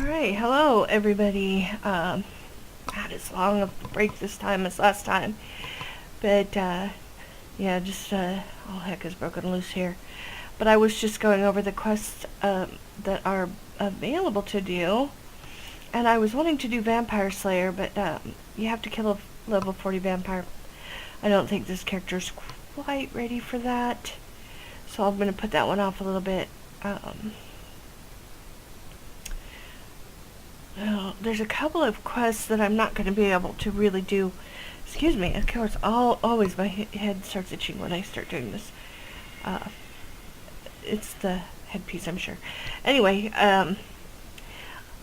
Alright, hello everybody. Not as long of a break this time as last time. But, yeah, just, all heck is broken loose here. But I was just going over the quests, that are available to do. And I was wanting to do Vampire Slayer, but, you have to kill a level 40 vampire. I don't think this character's quite ready for that. So I'm gonna put that one off a little bit. Well, there's a couple of quests that I'm not going to be able to really do. Excuse me, of course, always my head starts itching when I start doing this. It's the headpiece, I'm sure. Anyway,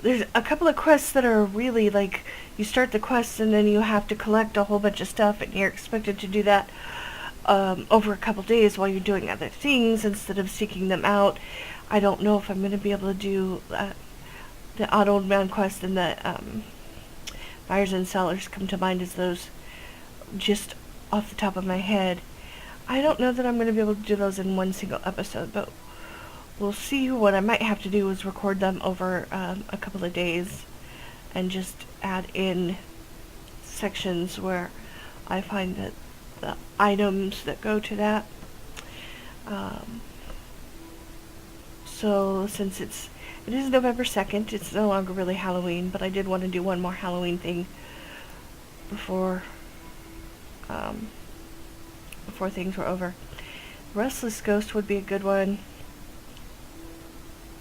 there's a couple of quests that are really like, you start the quest and then you have to collect a whole bunch of stuff and you're expected to do that over a couple days while you're doing other things instead of seeking them out. I don't know if I'm going to be able to do the Odd Old Man quest and the buyers and sellers come to mind as those just off the top of my head. I don't know that I'm going to be able to do those in one single episode, but we'll see. What I might have to do is record them over a couple of days and just add in sections where I find that the items that go to that. So since it is November 2nd, it's no longer really Halloween, but I did want to do one more Halloween thing before things were over. Restless Ghost would be a good one,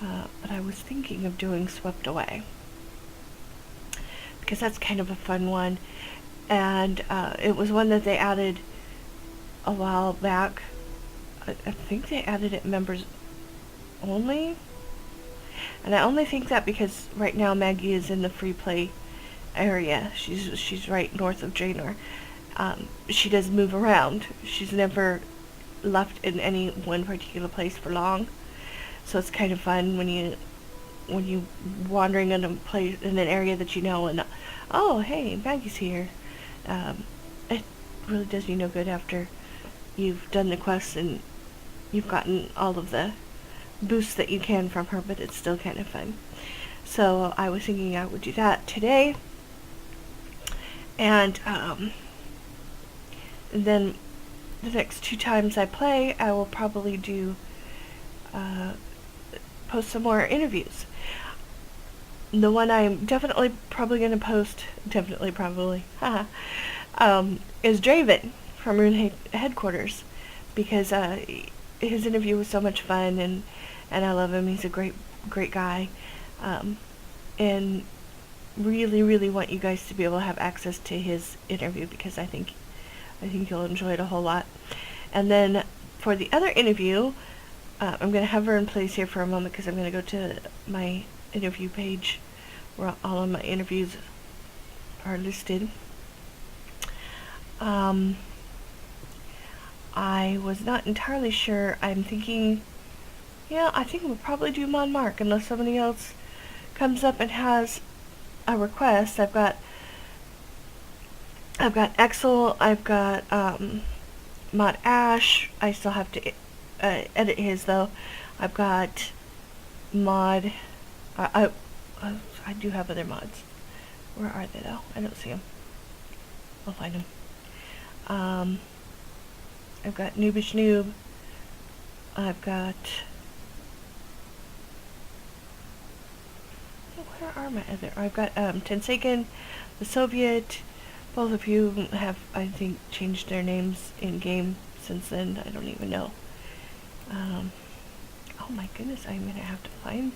but I was thinking of doing Swept Away, because that's kind of a fun one, and it was one that they added a while back. I think they added it members only. And I only think that because right now Maggie is in the free play area. She's right north of Draenor. She does move around. She's never left in any one particular place for long. So it's kind of fun when you wandering in a place in an area that you know and oh hey, Maggie's here. It really does you no good after you've done the quest and you've gotten all of the boost that you can from her, but it's still kind of fun. So I was thinking I would do that today, and then the next 2 times I play, I will probably do post some more interviews. The one I'm definitely probably going to post, is Draven from Rune Headquarters, because his interview was so much fun, and I love him. He's a great guy, and really want you guys to be able to have access to his interview, because I think you'll enjoy it a whole lot. And then for the other interview, I'm going to have her in place here for a moment, because I'm going to go to my interview page where all of my interviews are listed. I was not entirely sure. I'm thinking, yeah, I think we'll probably do Monmark unless somebody else comes up and has a request. I've got Exel, I've got Mod Ash. I still have to edit his though. I've got Mod. I do have other mods. Where are they though? I don't see them. I'll find them. I've got Noobish Noob. I've got... where are my other... I've got Tensaken, the Soviet. Both of you have, I think, changed their names in-game since then. I don't even know. Oh my goodness, I'm going to have to find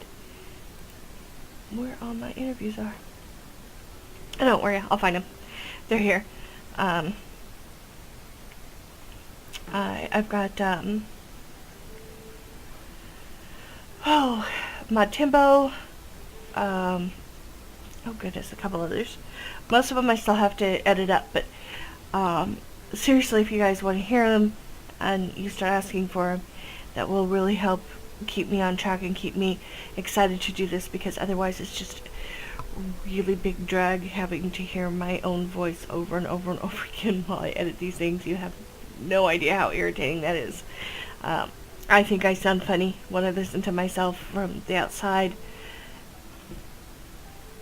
where all my interviews are. Oh, don't worry, I'll find them. They're here. I've got, Mod Timbo, oh goodness, a couple others. Most of them I still have to edit up, but, seriously, if you guys want to hear them, and you start asking for them, that will really help keep me on track and keep me excited to do this, because otherwise it's just really big drag having to hear my own voice over and over and over again while I edit these things. You have no idea how irritating that is. I think I sound funny when I listen to myself from the outside.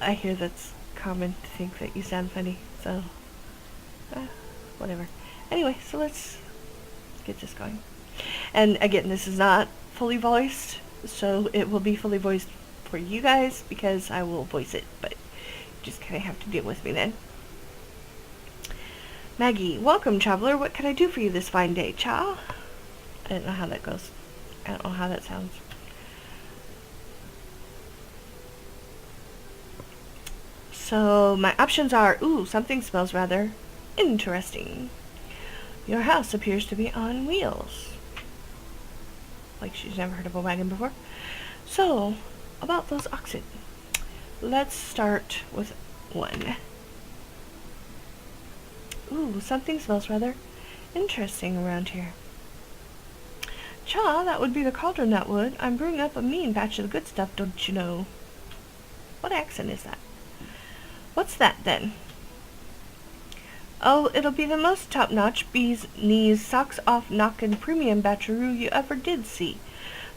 I hear that's common to think that you sound funny, so whatever. Anyway, so let's get this going. And again, this is not fully voiced, so it will be fully voiced for you guys because I will voice it, but you just kind of have to deal with me then. Maggie, welcome, traveler. What can I do for you this fine day, Cha? I don't know how that goes. I don't know how that sounds. So my options are, ooh, something smells rather interesting. Your house appears to be on wheels. Like she's never heard of a wagon before. So, about those oxen. Let's start with one. Ooh, something smells rather interesting around here. Cha, that would be the cauldron that would. I'm brewing up a mean batch of the good stuff, don't you know? What accent is that? What's that, then? Oh, it'll be the most top-notch, bees, knees, socks off, knockin' premium batcheroo you ever did see.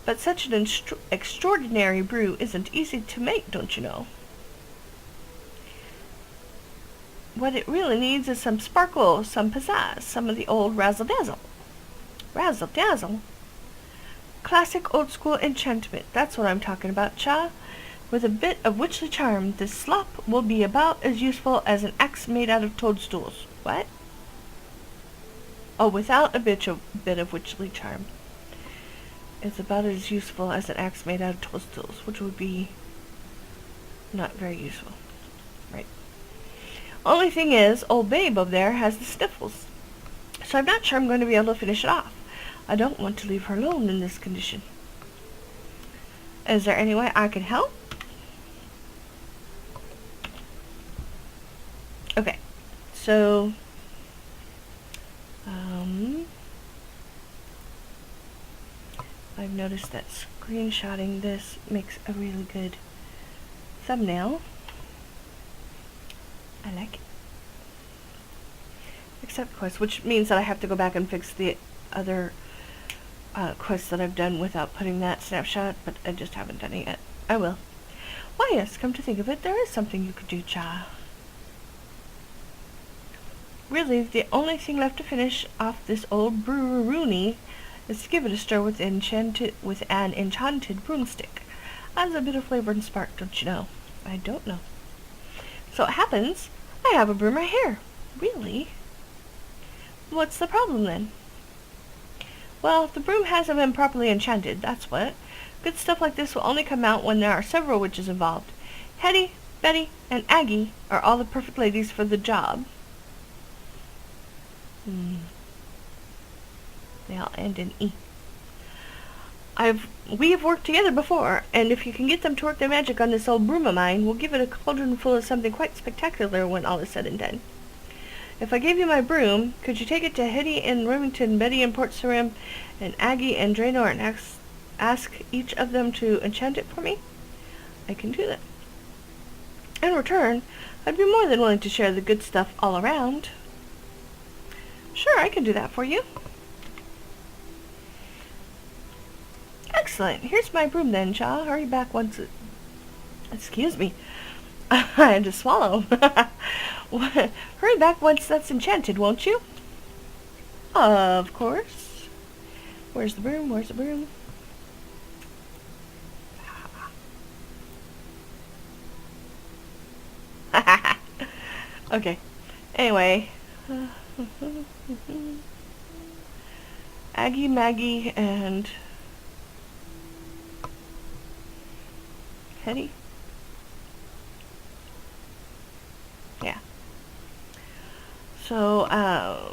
But such an extraordinary brew isn't easy to make, don't you know? What it really needs is some sparkle, some pizzazz, some of the old razzle-dazzle. Razzle-dazzle? Classic old-school enchantment, that's what I'm talking about, Cha. With a bit of witchly charm, this slop will be about as useful as an axe made out of toadstools. What? Oh, without a bit of witchly charm. It's about as useful as an axe made out of toadstools, which would be not very useful. Right. Only thing is, old Babe over there has the sniffles, so I'm not sure I'm going to be able to finish it off. I don't want to leave her alone in this condition. Is there any way I can help? Okay, so I've noticed that screenshotting this makes a really good thumbnail. I like it. Accept quest, which means that I have to go back and fix the other quests that I've done without putting that snapshot, but I just haven't done it yet. I will. Why, yes, come to think of it, there is something you could do, Cha. Really, the only thing left to finish off this old breweroony is to give it a stir with an enchanted broomstick. Adds a bit of flavor and spark, don't you know? I don't know. So it happens, I have a broom right here. Really? What's the problem then? Well, the broom hasn't been properly enchanted, that's what. Good stuff like this will only come out when there are several witches involved. Hetty, Betty, and Aggie are all the perfect ladies for the job. They all end in E. We have worked together before, and if you can get them to work their magic on this old broom of mine, we'll give it a cauldron full of something quite spectacular when all is said and done. If I gave you my broom, could you take it to Hetty in Remington, Betty in Port Sarim, and Aggie and Draenor and ask each of them to enchant it for me? I can do that. In return, I'd be more than willing to share the good stuff all around. Sure, I can do that for you. Excellent. Here's my broom then, Cha. Hurry back once it... Excuse me. I had to swallow. Hurry back once that's enchanted, won't you? Of course. Where's the broom? Where's the broom? Okay. Anyway. Aggie, Maggie, and Hetty? Yeah. So, I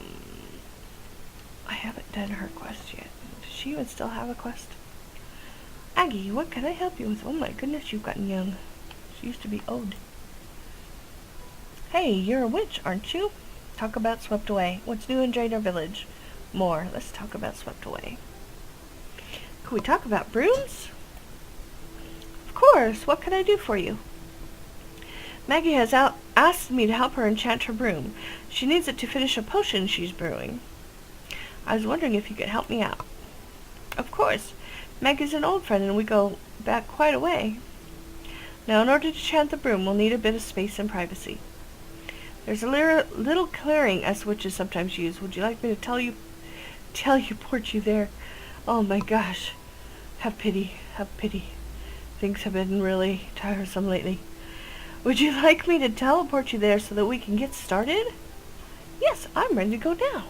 haven't done her quest yet. Does she even still have a quest? Aggie, what can I help you with? Oh my goodness, you've gotten young. She used to be old. Hey, you're a witch, aren't you? Talk about Swept Away. What's new in Draenor Village? More. Let's talk about Swept Away. Can we talk about brooms? Of course. What can I do for you? Maggie has asked me to help her enchant her broom. She needs it to finish a potion she's brewing. I was wondering if you could help me out. Of course. Maggie's an old friend and we go back quite a way. Now, in order to chant the broom, we'll need a bit of space and privacy. There's a little clearing us witches sometimes use. Would you like me to teleport you there? Oh my gosh. Have pity. Have pity. Things have been really tiresome lately. Would you like me to teleport you there so that we can get started? Yes, I'm ready to go now.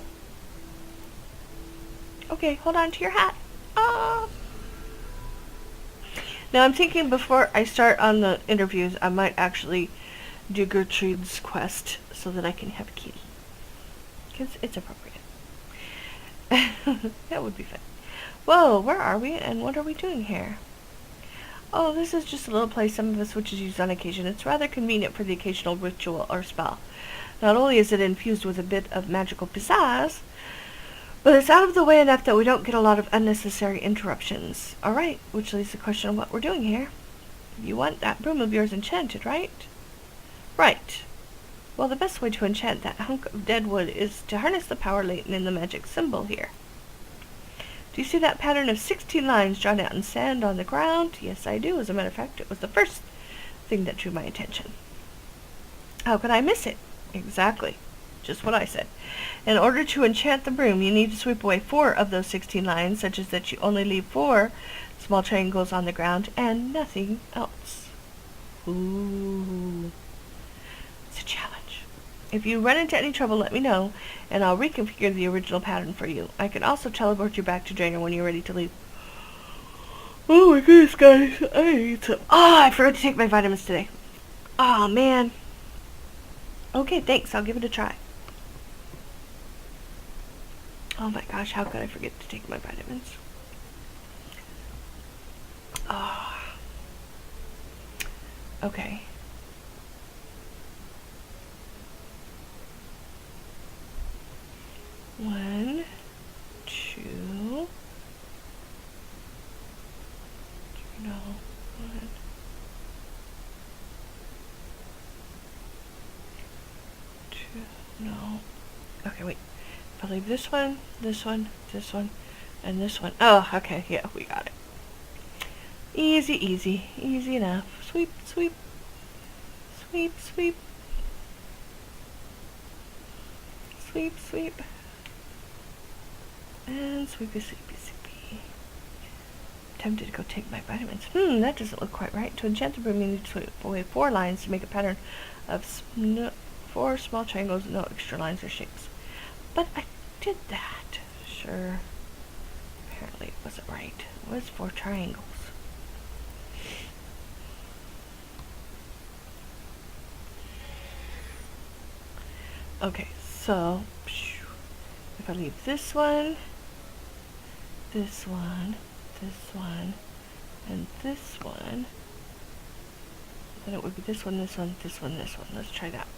Okay, hold on to your hat. Ah. Now I'm thinking before I start on the interviews, I might actually do Gertrude's quest so that I can have a kitty. Because it's appropriate. That would be fun. Whoa, where are we and what are we doing here? Oh, this is just a little place some of us witches use on occasion. It's rather convenient for the occasional ritual or spell. Not only is it infused with a bit of magical pizzazz, but it's out of the way enough that we don't get a lot of unnecessary interruptions. Alright, which leaves the question of what we're doing here. You want that broom of yours enchanted, right? Right. Well, the best way to enchant that hunk of dead wood is to harness the power latent in the magic symbol here. Do you see that pattern of 16 lines drawn out in sand on the ground? Yes, I do. As a matter of fact, it was the first thing that drew my attention. How could I miss it? Exactly. Just what I said. In order to enchant the broom, you need to sweep away 4 of those 16 lines, such as that you only leave 4 small triangles on the ground and nothing else. Ooh. It's a challenge. If you run into any trouble, let me know, and I'll reconfigure the original pattern for you. I can also teleport you back to Drainer when you're ready to leave. Oh my goodness, guys. I need some... I forgot to take my vitamins today. Oh, man. Okay, thanks. I'll give it a try. Oh my gosh, how could I forget to take my vitamins? Oh. Okay. One, two. No. One. Two. No. Okay, wait. If I leave this one, this one, this one, and this one. Oh, okay. Yeah, we got it. Easy, easy. Easy enough. Sweep, sweep. Sweep, sweep. Sweep, sweep. And sweepy, sweepy, sweepy. Tempted to go take my vitamins. That doesn't look quite right. To enchant the broom, you need to sweep away 4 lines to make a pattern of 4 small triangles, no extra lines or shapes. But I did that. Sure. Apparently it wasn't right. It was 4 triangles. Okay, so if I leave this one, this one, this one, and this one, then it would be this one, this one, this one, this one. Let's try that.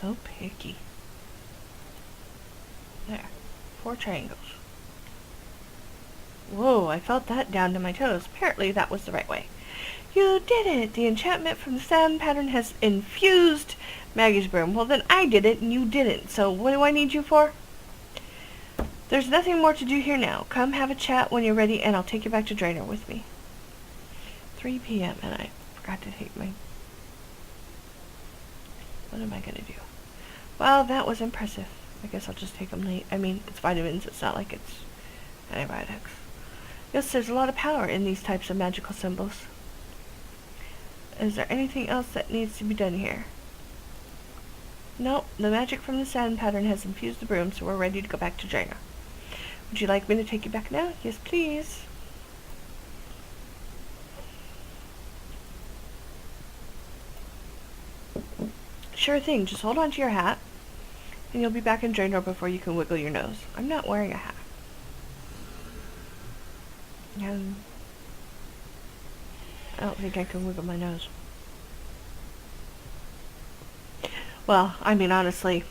So picky. There. 4 triangles. Whoa, I felt that down to my toes. Apparently that was the right way. You did it! The enchantment from the sand pattern has infused Maggie's broom. Well, then I did it and you didn't. So what do I need you for? There's nothing more to do here now. Come have a chat when you're ready and I'll take you back to Drainer with me. 3 p.m. and I forgot to take my... What am I going to do? Well, that was impressive. I guess I'll just take them late. I mean, it's vitamins. It's not like it's antibiotics. Yes, there's a lot of power in these types of magical symbols. Is there anything else that needs to be done here? No, the magic from the sand pattern has infused the broom, so we're ready to go back to Drainer. Would you like me to take you back now? Yes, please. Sure thing, just hold on to your hat, and you'll be back in Drainer before you can wiggle your nose. I'm not wearing a hat. I don't think I can wiggle my nose. Well, I mean, honestly,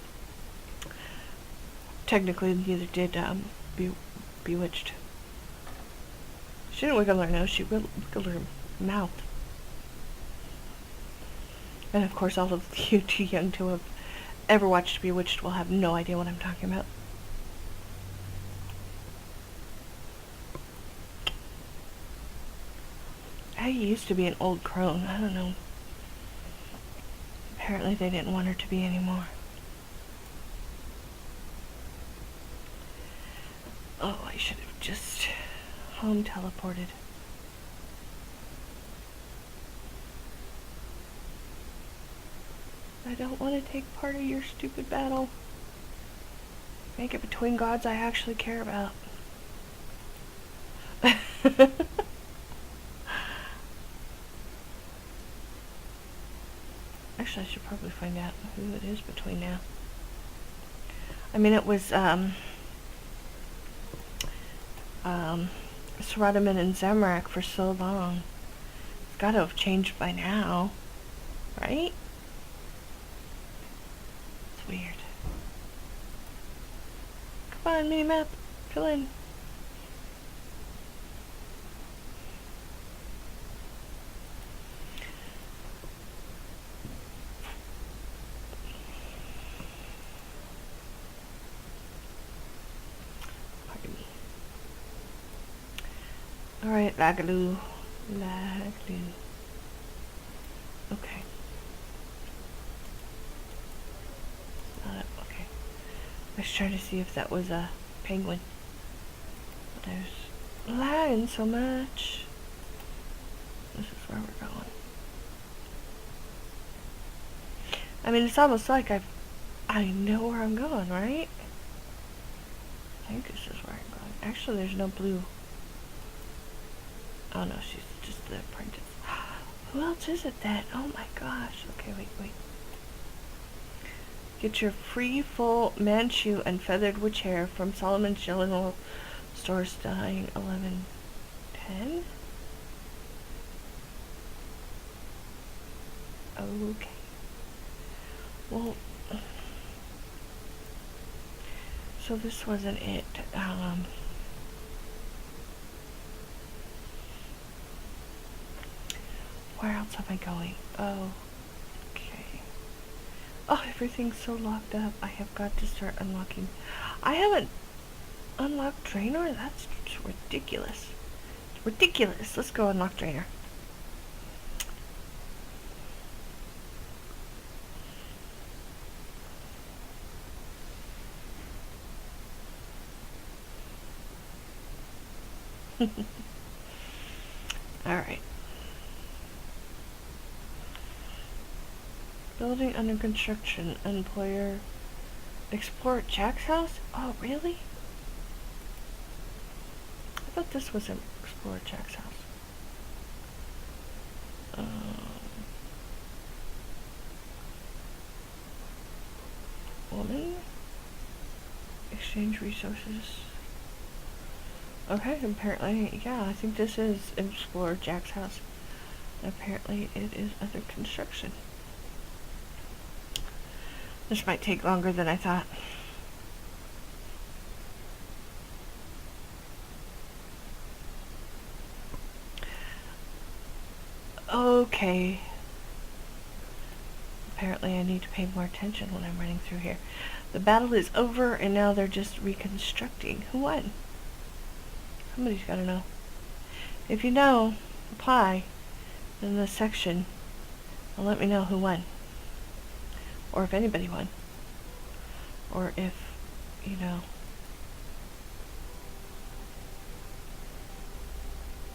technically neither did Bewitched. She didn't wiggle her nose, she wiggled her mouth. And of course all of you too young to have ever watched Bewitched will have no idea what I'm talking about. I used to be an old crone. I don't know. Apparently they didn't want her to be anymore. Oh, I should have just home teleported. I don't want to take part of your stupid battle. Make it between gods I actually care about. Actually, I should probably find out who it is between now. I mean, it was, Sradaman and Zamorak for so long. It's gotta have changed by now, right? It's weird. Come on, minimap, fill in. Alright, Lagaloo. Lagaloo. Okay. Not it. Okay. I was trying to see if that was a penguin. But I was lying so much. This is where we're going. I mean, it's almost like I know where I'm going, right? I think this is where I'm going. Actually, there's no blue. Oh no, she's just the apprentice. Who else is it then? Oh my gosh. Okay, wait. Get your free full Manchu and feathered witch hair from Solomon's General Store starting 11:10. Okay. Well, so this wasn't it. Where else am I going? Oh, okay. Oh, everything's so locked up. I have got to start unlocking. I haven't unlocked Draenor? That's ridiculous. Ridiculous. Let's go unlock Draenor. Alright. Building under construction. Employer. Explore Jack's house? Oh, really? I thought this was Explore Jack's house. Woman? Exchange resources. Okay, apparently, yeah, I think this is Explore Jack's house. Apparently it is under construction. This might take longer than I thought. Okay. Apparently I need to pay more attention when I'm running through here. The battle is over and now they're just reconstructing. Who won? Somebody's gotta know. If you know, reply in the section and let me know who won. Or if anybody won. Or if, you know,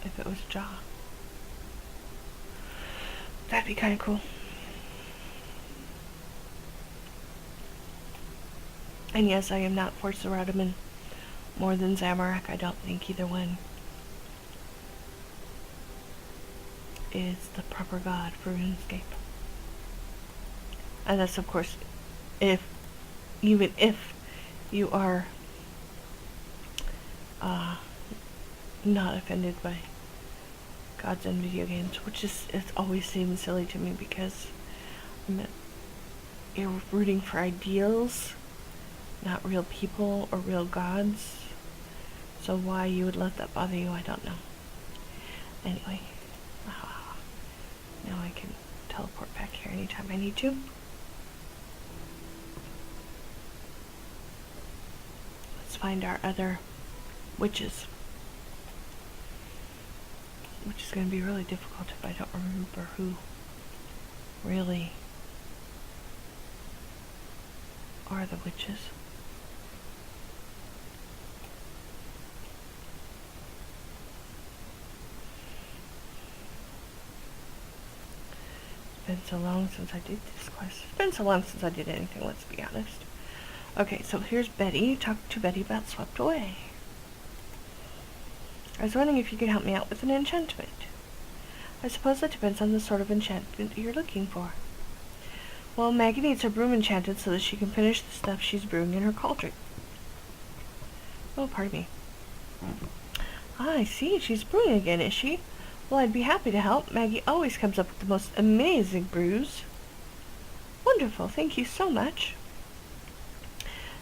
if it was a jaw. That'd be kind of cool. And yes, I am not for Sradaman more than Zamorak. I don't think either one is the proper god for Runescape. And that's, of course, even if you are not offended by gods in video games, which it always seems silly to me because you're rooting for ideals, not real people or real gods. So why you would let that bother you, I don't know. Anyway, now I can teleport back here anytime I need to. Let's find our other witches. which is going to be really difficult if I don't remember who really are the witches. It's been so long since I did this quest. It's been so long since I did anything, let's be honest. Okay, so here's Betty. Talk to Betty about Swept Away. I was wondering if you could help me out with an enchantment. I suppose that depends on the sort of enchantment you're looking for. Well, Maggie needs her broom enchanted so that she can finish the stuff she's brewing in her cauldron. Oh, pardon me. Ah, I see. She's brewing again, is she? Well, I'd be happy to help. Maggie always comes up with the most amazing brews. Wonderful. Thank you so much.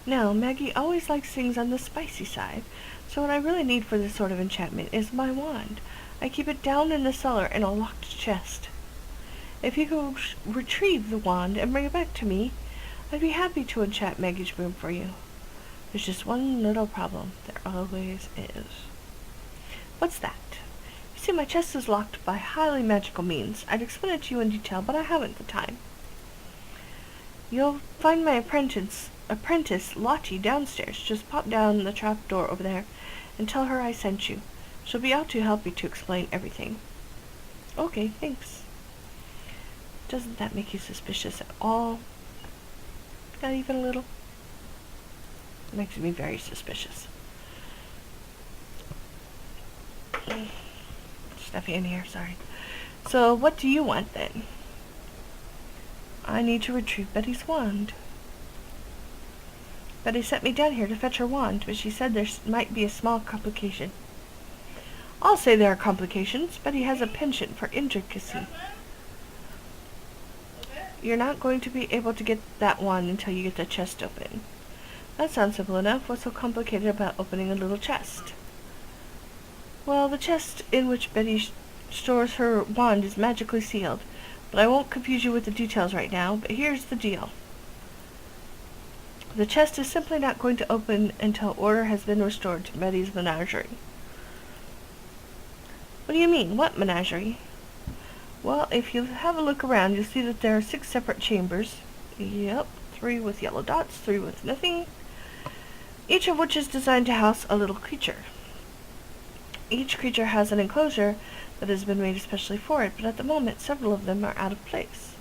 Now, Maggie always likes things on the spicy side, so what I really need for this sort of enchantment is my wand. I keep it down in the cellar in a locked chest. If you could retrieve the wand and bring it back to me, I'd be happy to enchant Maggie's broom for you. There's just one little problem. There always is. What's that? You see, my chest is locked by highly magical means. I'd explain it to you in detail, but I haven't the time. You'll find my apprentice Lottie downstairs. Just pop down the trap door over there and tell her I sent you. She'll be out to help you to explain everything. Okay, thanks. Doesn't that make you suspicious at all? Not even a little? It makes me very suspicious. Stuffy in here, sorry. So, what do you want then? I need to retrieve Betty's wand. Betty sent me down here to fetch her wand, but she said there might be a small complication. I'll say there are complications. Betty has a penchant for intricacy. You're not going to be able to get that wand until you get the chest open. That sounds simple enough. What's so complicated about opening a little chest? Well, the chest in which Betty stores her wand is magically sealed, but I won't confuse you with the details right now, but here's the deal. The chest is simply not going to open until order has been restored to Betty's menagerie. What do you mean? What menagerie? Well, if you have a look around, you'll see that there are 6 separate chambers. Yep, 3 with yellow dots, 3 with nothing. Each of which is designed to house a little creature. Each creature has an enclosure that has been made especially for it, but at the moment, several of them are out of place.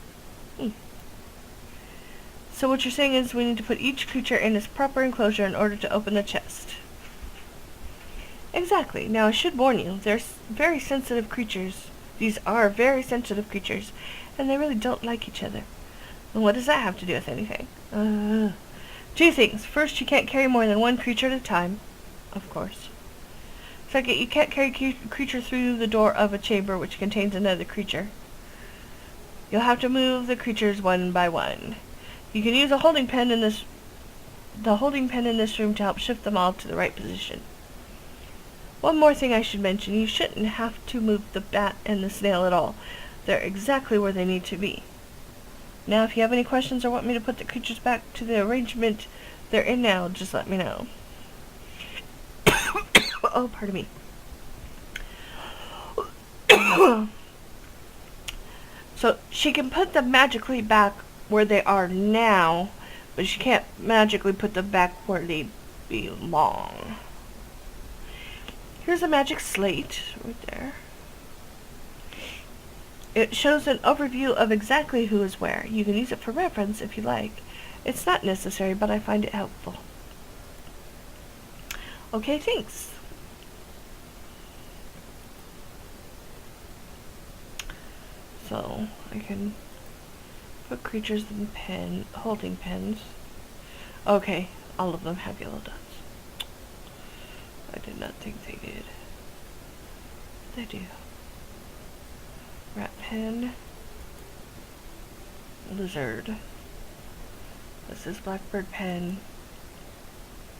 So what you're saying is we need to put each creature in its proper enclosure in order to open the chest. Exactly. Now, I should warn you, they're very sensitive creatures. These are very sensitive creatures, and they really don't like each other. And what does that have to do with anything? 2 things. First, you can't carry more than 1 creature at a time, of course. Second, you can't carry a creature through the door of a chamber which contains another creature. You'll have to move the creatures one by one. You can use a holding pen in this room to help shift them all to the right position. One more thing I should mention, you shouldn't have to move the bat and the snail at all. They're exactly where they need to be. Now, if you have any questions or want me to put the creatures back to the arrangement they're in now, just let me know. Oh, pardon me. So, she can put them magically back where they are now, but she can't magically put them back where they belong. Here's a magic slate right there. It shows an overview of exactly who is where. You can use it for reference if you like. It's not necessary, but I find it helpful. Okay, thanks. So, I can put creatures in holding pens. Okay, all of them have yellow dots. I did not think they did. They do. Rat pen. Lizard. This is blackbird pen.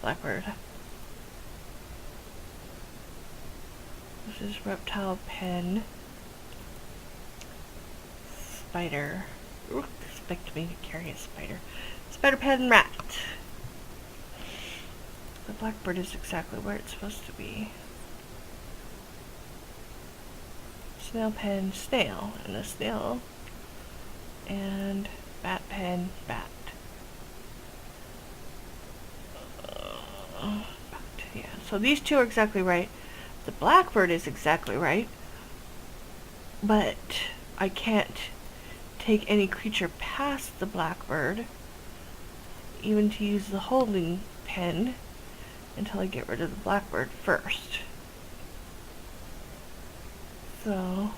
Blackbird. This is reptile pen. Spider. Ooh, expect me to carry a spider. Spider pen rat. The blackbird is exactly where it's supposed to be. snail pen, snail, and a snail, and bat pen, bat. Bat, yeah, so these two are exactly right. The blackbird is exactly right, but I can't take any creature past the blackbird, even to use the holding pen, until I get rid of the blackbird first. So